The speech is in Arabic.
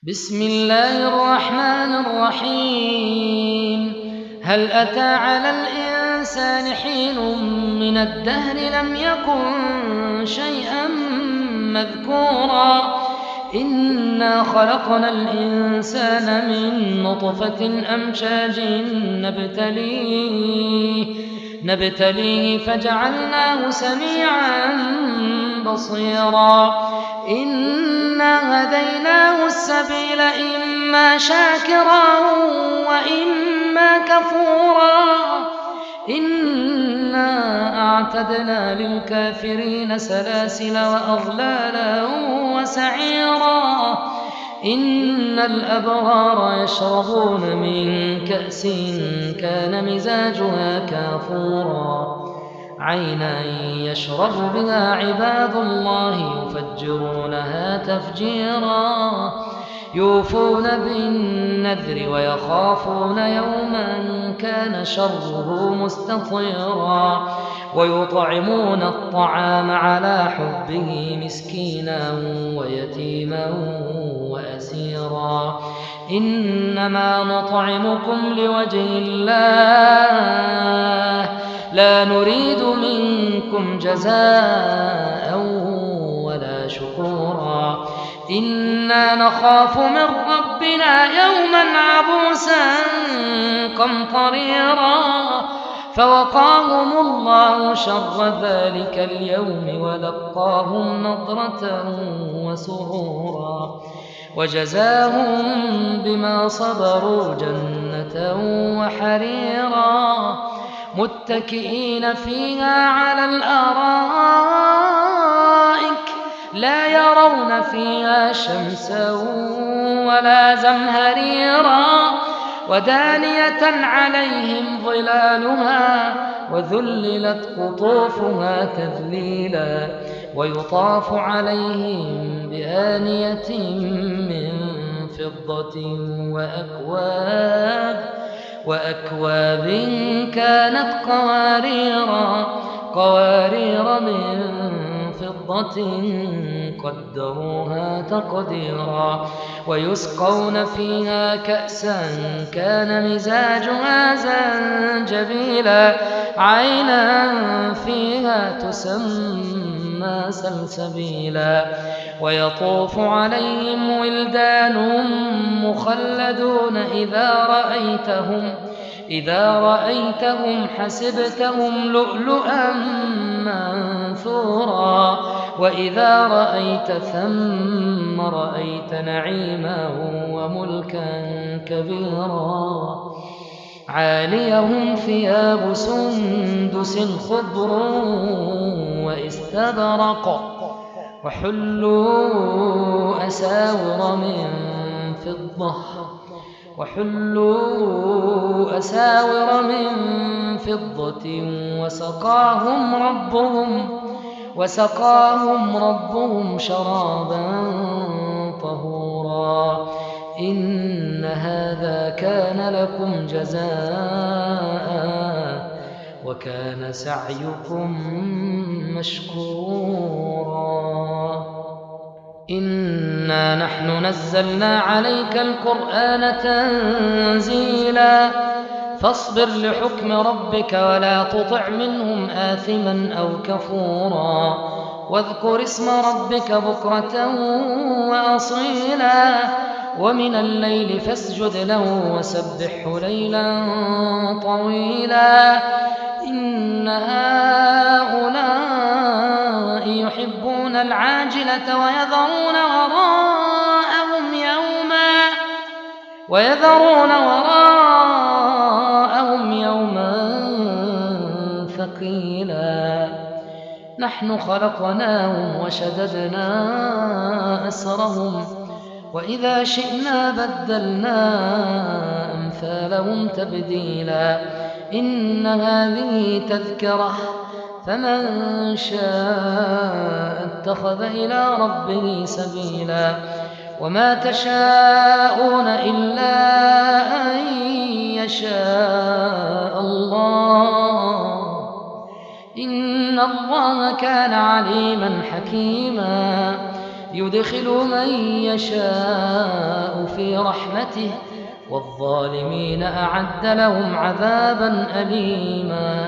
بسم الله الرحمن الرحيم. هل أتى على الإنسان حين من الدهر لم يكن شيئا مذكورا إنا خلقنا الإنسان من نطفة أمشاج نبتليه فجعلناه سميعا بصيرا إنا هديناه السبيل إما شاكرا وإما كفورا إنا أعتدنا للكافرين سلاسل وأغلالا وسعيرا إن الأبرار يشربون من كأس كان مزاجها كافورا عينا يشرب بها عباد الله يفجرونها تفجيرا يوفون بالنذر ويخافون يوما كان شره مستطيرا ويطعمون الطعام على حبه مسكينا ويتيما وأسيرا إنما نطعمكم لوجه الله لا نريد منكم جزاء ولا شكورا إنا نخاف من ربنا يوما عبوسا قمطريرا فوقاهم الله شر ذلك اليوم ولقاهم نضرة وسرورا وجزاهم بما صبروا جنة وحريرا متكئين فيها على الأرائك لا يرون فيها شمسا ولا زمهريرا ودانية عليهم ظلالها وذللت قطوفها تذليلا ويطاف عليهم بآنية من فضة وأكواب كانت قوارير من فضة قدروها تقديرا ويسقون فيها كأسا كان مزاجها زنجبيلا عينا فيها تسمى سلسبيلا ويطوف عليهم ولدان مخلدون إذا رأيتهم حسبتهم لؤلؤا منثورا وإذا رأيت ثم رأيت نعيما وملكا كبيرا عاليهم ثياب سندس خضر واستبرق وحلوا أساور من فضة وسقاهم ربهم شرابا طهورا إن هذا كان لكم جزاء وكان سعيكم مشكورا إنا نحن نزلنا عليك القرآن تنزيلا فاصبر لحكم ربك ولا تطع منهم آثما أو كفورا واذكر اسم ربك بكرة وأصيلا ومن الليل فاسجد له وسبحه ليلا طويلا إن هؤلاء يحبون العاجلة ويذرون وراءهم يوما ثقيلا نحن خلقناهم وشددنا أسرهم وإذا شئنا بدلنا أمثالهم تبديلا إن هذه تذكرة فمن شاء اتخذ إلى ربه سبيلا وما تشاءون إلا أن يشاء الله إن الله كان عليما حكيما يدخل من يشاء برحمته والظالمين أعد لهم عذابا أليما.